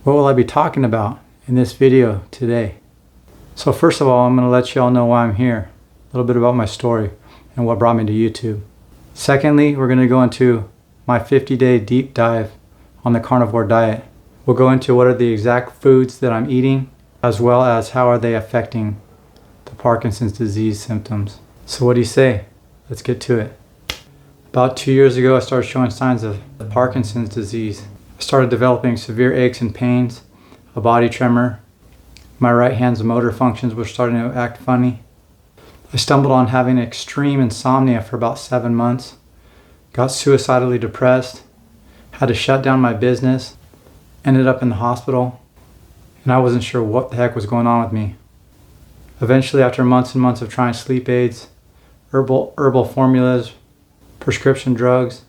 What will I be talking about in this video today? So first of all, I'm going to let you all know why I'm here, a little bit about my story and what brought me to YouTube. Secondly, we're going to go into my 50-day deep dive on the carnivore diet. We'll go into what are the exact foods that I'm eating, as well as how are they affecting the Parkinson's disease symptoms. So what do you say? Let's get to it. About 2 years ago, I started showing signs of Parkinson's disease. I started developing severe aches and pains, a body tremor. My right hand's motor functions were starting to act funny. I stumbled on having extreme insomnia for about 7 months, got suicidally depressed, had to shut down my business, ended up in the hospital, and I wasn't sure what the heck was going on with me. Eventually, after months and months of trying sleep aids, herbal formulas, prescription drugs,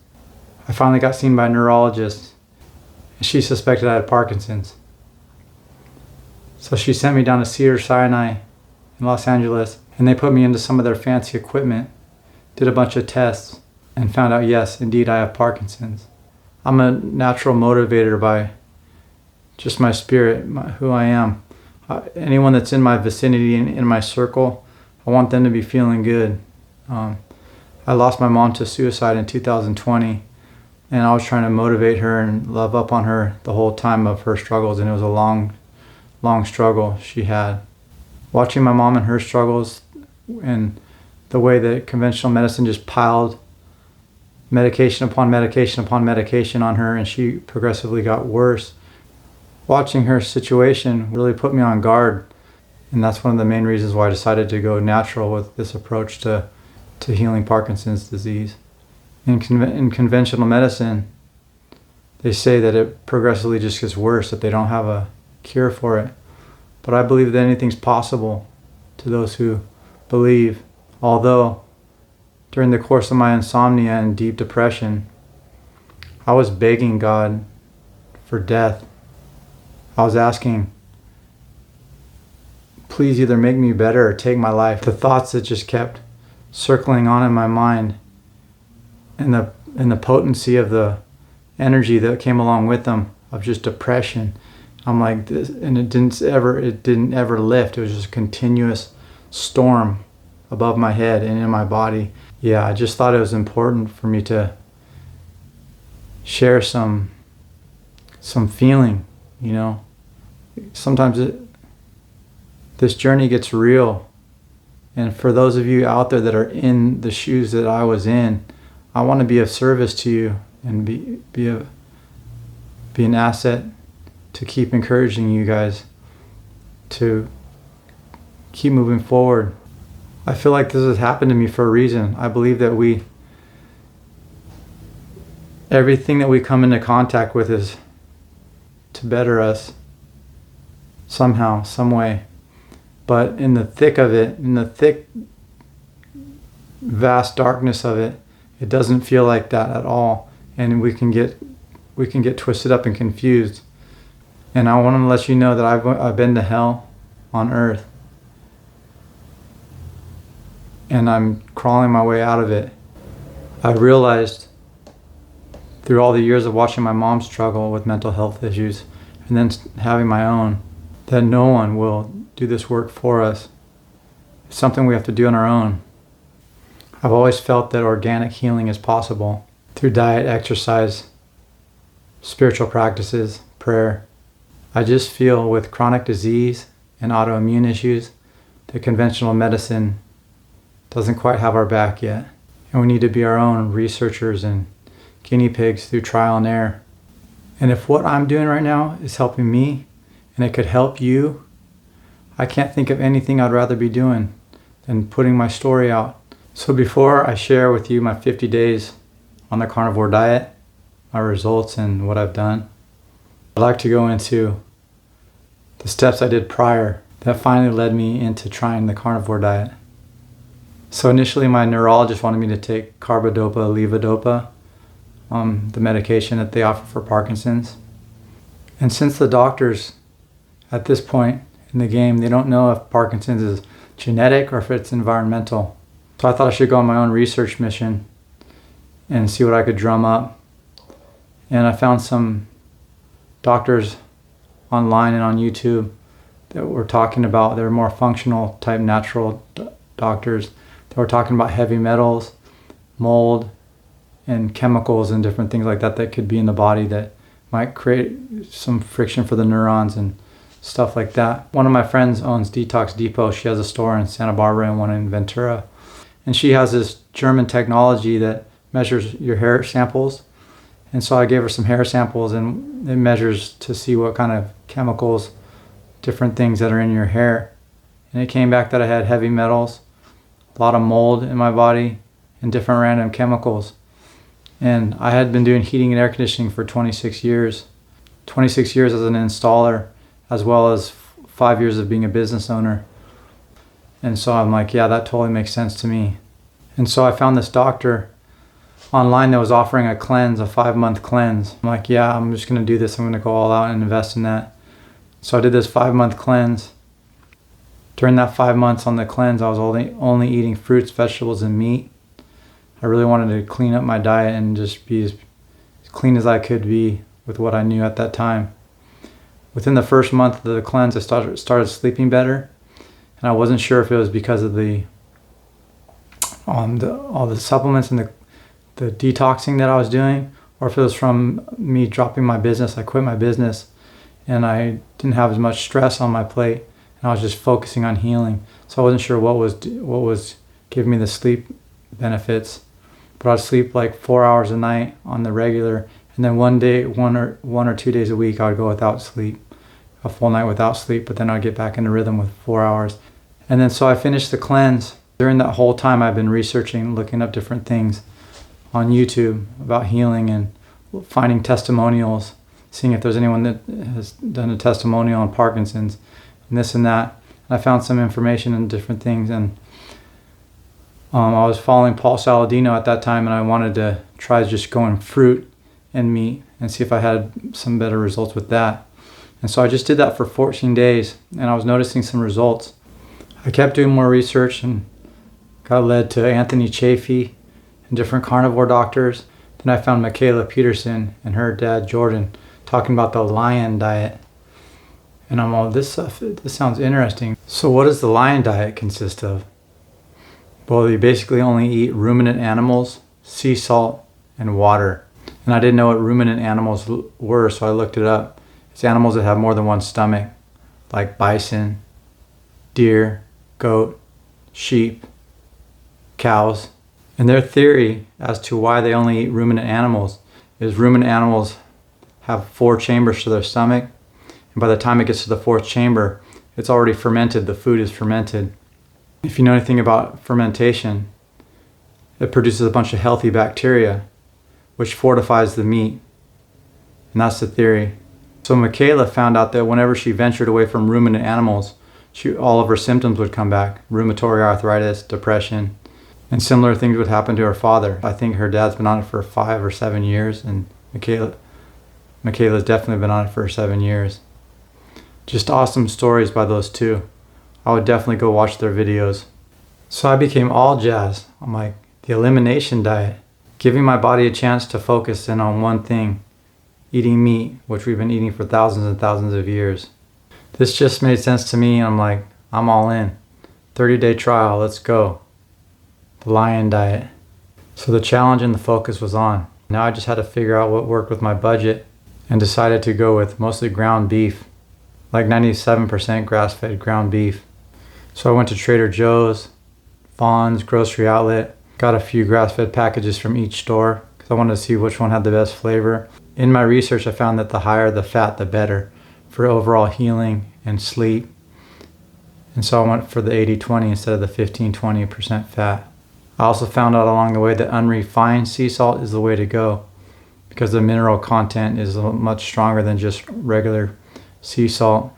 I finally got seen by a neurologist, and she suspected I had Parkinson's. So she sent me down to Cedars-Sinai in Los Angeles, and they put me into some of their fancy equipment, did a bunch of tests, and found out, yes, indeed, I have Parkinson's. I'm a natural motivator by just my spirit, who I am. Anyone that's in my vicinity and in my circle, I want them to be feeling good. I lost my mom to suicide in 2020, and I was trying to motivate her and love up on her the whole time of her struggles, and it was a long struggle she had. Watching my mom and her struggles and the way that conventional medicine just piled medication upon medication upon medication on her, and she progressively got worse. Watching her situation really put me on guard, and that's one of the main reasons why I decided to go natural with this approach to healing Parkinson's disease. In conventional medicine, they say that it progressively just gets worse, that they don't have a cure for it. But I believe that anything's possible to those who believe, although during the course of my insomnia and deep depression, I was begging God for death. I was asking, please either make me better or take my life. The thoughts that just kept circling on in my mind, and the potency of the energy that came along with them of just depression. I'm like this, and it didn't ever lift. It was just a continuous storm above my head and in my body. Yeah, I just thought it was important for me to share some feeling, you know. Sometimes this journey gets real. And for those of you out there that are in the shoes that I was in, I want to be of service to you and be an asset to keep encouraging you guys to keep moving forward. I feel like this has happened to me for a reason. I believe that everything that we come into contact with is to better us somehow, some way. But in the thick of it, in the thick, vast darkness of it, it doesn't feel like that at all. And we can get twisted up and confused. And I want to let you know that I've been to hell on earth. And I'm crawling my way out of it. I realized through all the years of watching my mom struggle with mental health issues and then having my own, that no one will do this work for us. It's something we have to do on our own. I've always felt that organic healing is possible through diet, exercise, spiritual practices, prayer. I just feel with chronic disease and autoimmune issues that conventional medicine doesn't quite have our back yet. And we need to be our own researchers and guinea pigs through trial and error. And if what I'm doing right now is helping me and it could help you, I can't think of anything I'd rather be doing than putting my story out. So before I share with you my 50 days on the carnivore diet, my results and what I've done, I'd like to go into the steps I did prior that finally led me into trying the carnivore diet. So initially my neurologist wanted me to take carbidopa, levodopa, the medication that they offer for Parkinson's. And since the doctors at this point in the game, they don't know if Parkinson's is genetic or if it's environmental. So I thought I should go on my own research mission and see what I could drum up. And I found some doctors online and on YouTube that were talking about, they were more functional type natural doctors. They were talking about heavy metals, mold, and chemicals and different things like that that could be in the body that might create some friction for the neurons and stuff like that. One of my friends owns Detox Depot. She has a store in Santa Barbara and one in Ventura. And she has this German technology that measures your hair samples. And so I gave her some hair samples, and it measures to see what kind of chemicals, different things that are in your hair. And it came back that I had heavy metals, a lot of mold in my body, and different random chemicals. And I had been doing heating and air conditioning for 26 years. 26 years as an installer, as well as 5 years of being a business owner. And so I'm like, yeah, that totally makes sense to me. And so I found this doctor online that was offering a cleanse, a 5-month cleanse. I'm like, yeah, I'm just going to do this. I'm going to go all out and invest in that. So I did this 5-month cleanse. During that 5 months on the cleanse, I was only eating fruits, vegetables, and meat. I really wanted to clean up my diet and just be as clean as I could be with what I knew at that time. Within the first month of the cleanse, I started sleeping better. And I wasn't sure if it was because of all the supplements and the detoxing that I was doing, or if it was from me dropping my business. I quit my business and I didn't have as much stress on my plate, and I was just focusing on healing. So I wasn't sure what was giving me the sleep benefits. But I'd sleep like 4 hours a night on the regular, and then one or 2 days a week I would go without sleep, a full night without sleep, but then I'd get back into rhythm with 4 hours. And then so I finished the cleanse. During that whole time I've been researching, looking up different things on YouTube about healing and finding testimonials, seeing if there's anyone that has done a testimonial on Parkinson's and this and that. And I found some information and different things, and I was following Paul Saladino at that time, and I wanted to try just going fruit and meat and see if I had some better results with that. And so I just did that for 14 days, and I was noticing some results. I kept doing more research and got led to Anthony Chafee and different carnivore doctors. Then I found Michaela Peterson and her dad Jordan talking about the lion diet. And I'm all, this sounds interesting. So what does the lion diet consist of? Well, you basically only eat ruminant animals, sea salt, and water. And I didn't know what ruminant animals were, so I looked it up. It's animals that have more than one stomach, like bison, deer, goat, sheep, cows. And their theory as to why they only eat ruminant animals is ruminant animals have 4 chambers to their stomach, and by the time it gets to the 4th chamber, it's already fermented. The food is fermented. If you know anything about fermentation, it produces a bunch of healthy bacteria, which fortifies the meat. And that's the theory. So Michaela found out that whenever she ventured away from ruminant animals, all of her symptoms would come back. Rheumatoid arthritis, depression, and similar things would happen to her father. I think her dad's been on it for 5 or 7 years, and Michaela's definitely been on it for 7 years. Just awesome stories by those two. I would definitely go watch their videos. So I became all jazzed on the elimination diet, giving my body a chance to focus in on one thing, eating meat, which we've been eating for thousands and thousands of years. This just made sense to me, and I'm like, I'm all in. 30-day trial, let's go. The lion diet. So the challenge and the focus was on. Now I just had to figure out what worked with my budget, and decided to go with mostly ground beef, like 97% grass-fed ground beef. So I went to Trader Joe's, Vons, Grocery Outlet, got a few grass-fed packages from each store because I wanted to see which one had the best flavor. In my research, I found that the higher the fat, the better for overall healing and sleep. And so I went for the 80-20 instead of the 15-20% fat. I also found out along the way that unrefined sea salt is the way to go because the mineral content is much stronger than just regular sea salt.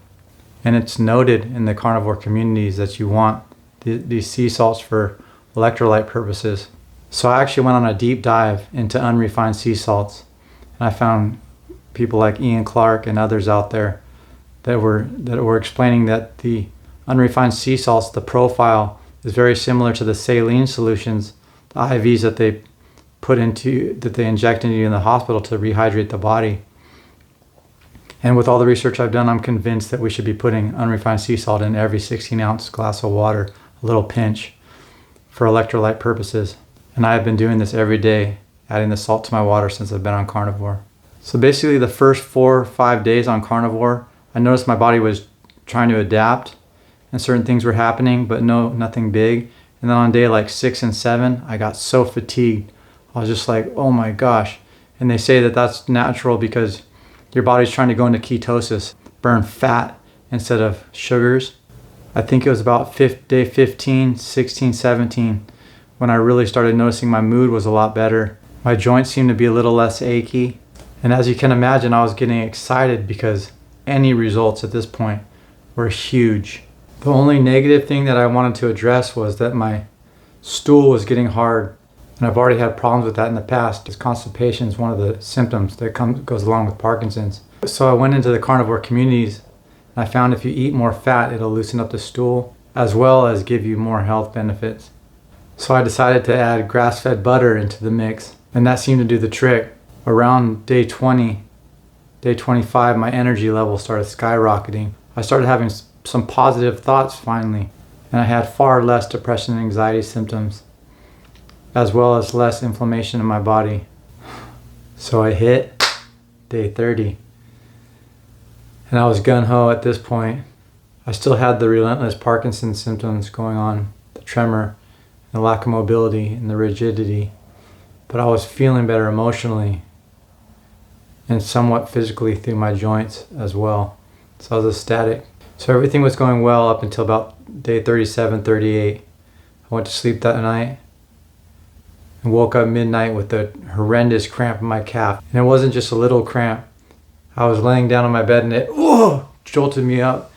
And it's noted in the carnivore communities that you want these sea salts for electrolyte purposes. So I actually went on a deep dive into unrefined sea salts, and I found people like Ian Clark and others out there that were explaining that the unrefined sea salts, the profile is very similar to the saline solutions, the IVs that they inject into you in the hospital to rehydrate the body. And with all the research I've done, I'm convinced that we should be putting unrefined sea salt in every 16-ounce glass of water, a little pinch, for electrolyte purposes. And I have been doing this every day, adding the salt to my water since I've been on Carnivore. So basically the first 4 or 5 days on Carnivore, I noticed my body was trying to adapt and certain things were happening, but nothing big. And then on day like 6 and 7, I got so fatigued. I was just like, oh my gosh. And they say that that's natural because your body's trying to go into ketosis, burn fat instead of sugars. I think it was about day 15, 16, 17 when I really started noticing my mood was a lot better. My joints seemed to be a little less achy. And as you can imagine, I was getting excited because any results at this point were huge. The only negative thing that I wanted to address was that my stool was getting hard. And I've already had problems with that in the past. Constipation is one of the symptoms that goes along with Parkinson's. So I went into the carnivore communities and I found if you eat more fat, it'll loosen up the stool as well as give you more health benefits. So I decided to add grass-fed butter into the mix, and that seemed to do the trick. Around day 20, day 25, my energy level started skyrocketing. I started having some positive thoughts finally, and I had far less depression and anxiety symptoms, as well as less inflammation in my body. So I hit day 30, and I was gung-ho at this point. I still had the relentless Parkinson's symptoms going on, the tremor, the lack of mobility, and the rigidity, but I was feeling better emotionally and somewhat physically through my joints as well. So I was ecstatic. So everything was going well up until about day 37, 38. I went to sleep that night and woke up midnight with a horrendous cramp in my calf. And it wasn't just a little cramp. I was laying down on my bed and it jolted me up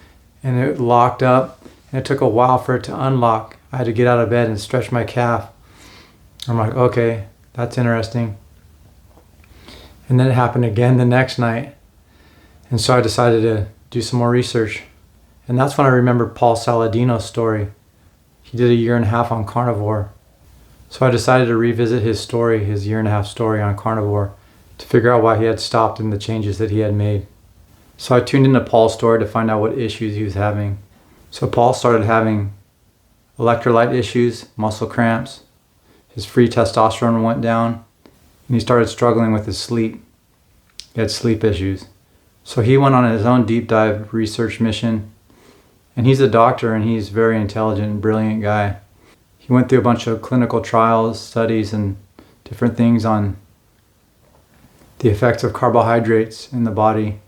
and it locked up, and it took a while for it to unlock. I had to get out of bed and stretch my calf. I'm like, okay, that's interesting. And then it happened again the next night. And so I decided to do some more research. And that's when I remembered Paul Saladino's story. He did a 1.5 years on Carnivore. So I decided to revisit his story, his 1.5 years story on Carnivore, to figure out why he had stopped and the changes that he had made. So I tuned into Paul's story to find out what issues he was having. So Paul started having electrolyte issues, muscle cramps. His free testosterone went down, and he started struggling with his sleep. He had sleep issues. So he went on his own deep dive research mission, and he's a doctor and he's a very intelligent and brilliant guy. He went through a bunch of clinical trials, studies, and different things on the effects of carbohydrates in the body.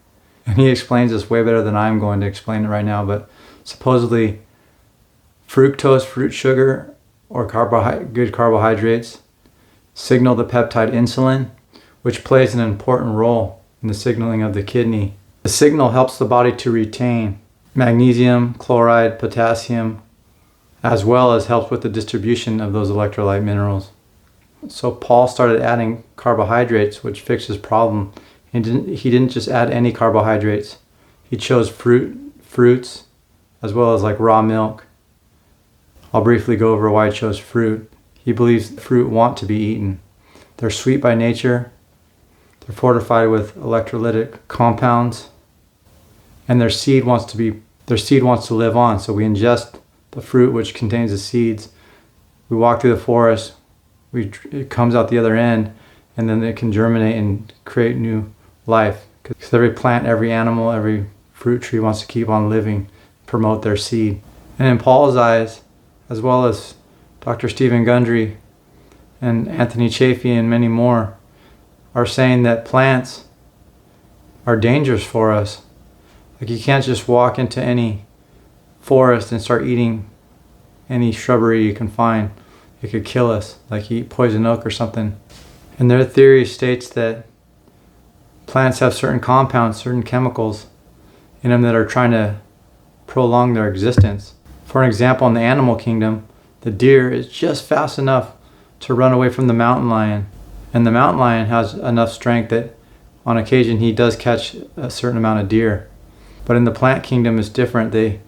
And he explains this way better than I'm going to explain it right now, but supposedly fructose, fruit sugar, or good carbohydrates signal the peptide insulin, which plays an important role in the signaling of the kidney. The signal helps the body to retain magnesium, chloride, potassium, as well as helps with the distribution of those electrolyte minerals. So Paul started adding carbohydrates, which fixed his problem. He didn't just add any carbohydrates. He chose fruits, as well as like raw milk. I'll briefly go over why he chose fruit. He believes fruit want to be eaten. They're sweet by nature. They're fortified with electrolytic compounds, and their seed wants to live on. So we ingest the fruit, which contains the seeds. We walk through the forest. It comes out the other end, and then it can germinate and create new life. Because every plant, every animal, every fruit tree wants to keep on living, promote their seed. And in Paul's eyes, as well as Dr. Stephen Gundry and Anthony Chaffee and many more, are saying that plants are dangerous for us. Like you can't just walk into any forest and start eating any shrubbery you can find. It could kill us, like you eat poison oak or something. And their theory states that plants have certain compounds, certain chemicals in them that are trying to prolong their existence. For example, in the animal kingdom, the deer is just fast enough to run away from the mountain lion. And the mountain lion has enough strength that on occasion he does catch a certain amount of deer. But in the plant kingdom it's different. The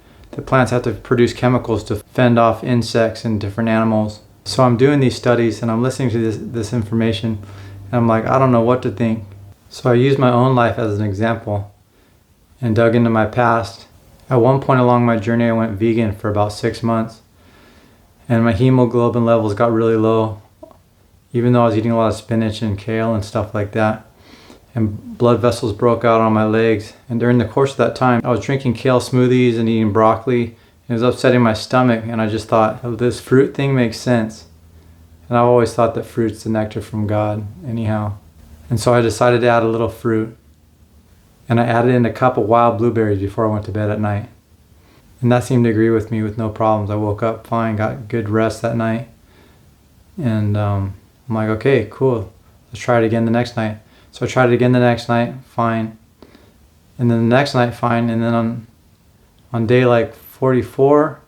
plants have to produce chemicals to fend off insects and different animals. So I'm doing these studies and I'm listening to this information and I'm like, I don't know what to think. So I use my own life as an example. and dug into my past. At one point along my journey, I went vegan for about 6 months, and my hemoglobin levels got really low, even though I was eating a lot of spinach and kale and stuff like that. And blood vessels broke out on my legs. And during the course of that time, I was drinking kale smoothies and eating broccoli. It was upsetting my stomach, and I just thought, oh, this fruit thing makes sense. And I've always thought that fruit's the nectar from God anyhow. And so I decided to add a little fruit. And I added in a cup of wild blueberries before I went to bed at night. And that seemed to agree with me with no problems. I woke up fine, got good rest that night. And I'm like, okay, cool. Let's try it again the next night. So I tried it again the next night, fine. And then the next night, fine. And then on day like 44,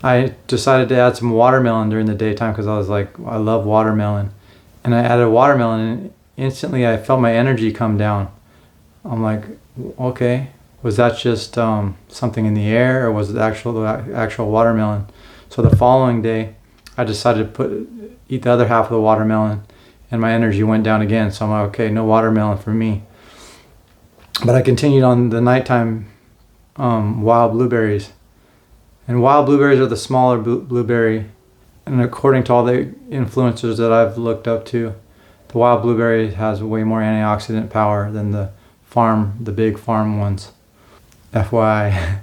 I decided to add some watermelon during the daytime because I was like, I love watermelon. And I added watermelon, and instantly I felt my energy come down. I'm like, okay, was that just something in the air, or was it actual watermelon? So the following day, I decided to eat the other half of the watermelon, and my energy went down again. So I'm like, okay, no watermelon for me. But I continued on the nighttime wild blueberries. And wild blueberries are the smaller blueberry. And according to all the influencers that I've looked up to, the wild blueberry has way more antioxidant power than the big farm ones. FYI.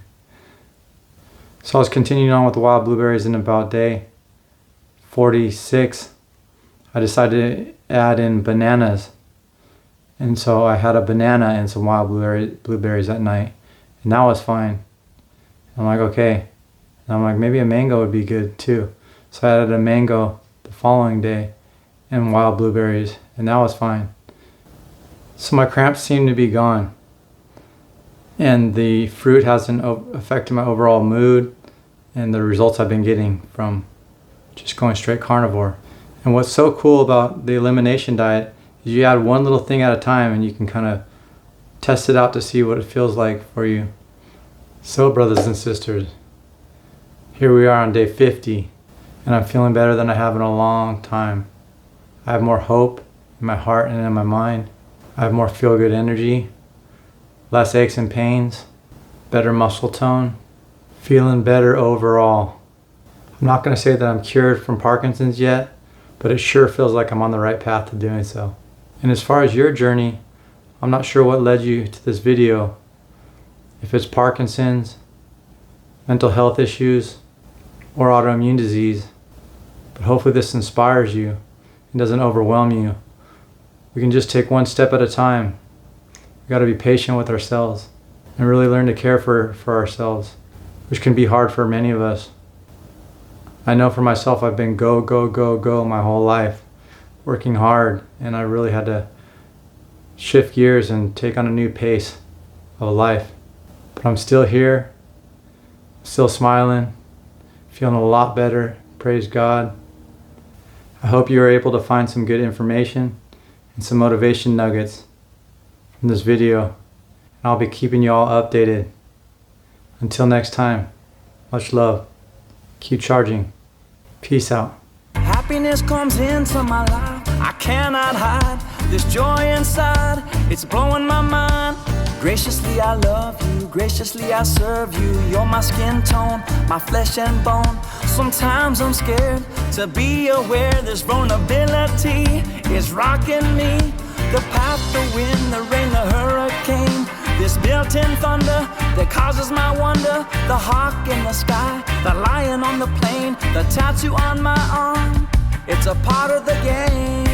So I was continuing on with the wild blueberries, and about day 46, I decided to add in bananas. And so I had a banana and some wild blueberries at night, and that was fine. I'm like, okay. And I'm like, maybe a mango would be good too. So I added a mango the following day and wild blueberries, and that was fine. So my cramps seem to be gone. And the fruit hasn't affected my overall mood and the results I've been getting from just going straight carnivore. And what's so cool about the elimination diet is you add one little thing at a time, and you can kind of test it out to see what it feels like for you. So brothers and sisters, here we are on day 50, and I'm feeling better than I have in a long time. I have more hope in my heart and in my mind. I have more feel-good energy, less aches and pains, better muscle tone, feeling better overall. I'm not going to say that I'm cured from Parkinson's yet, but it sure feels like I'm on the right path to doing so. And as far as your journey, I'm not sure what led you to this video. If it's Parkinson's, mental health issues, or autoimmune disease, but hopefully this inspires you and doesn't overwhelm you. We can just take one step at a time. We got to be patient with ourselves and really learn to care for ourselves, which can be hard for many of us. I know for myself, I've been go my whole life, working hard, and I really had to shift gears and take on a new pace of life. But I'm still here, still smiling, feeling a lot better, praise God. I hope you were able to find some good information and some motivation nuggets from this video. And I'll be keeping you all updated. Until next time, much love. Keep charging. Peace out. Happiness comes into my life, I cannot hide this joy inside, it's blowing my mind. Graciously I love you, graciously I serve you. You're my skin tone, my flesh and bone. Sometimes I'm scared to be aware this vulnerability is rocking me. The path, the wind, the rain, the hurricane, this built-in thunder that causes my wonder. The hawk in the sky, the lion on the plain, the tattoo on my arm, it's a part of the game.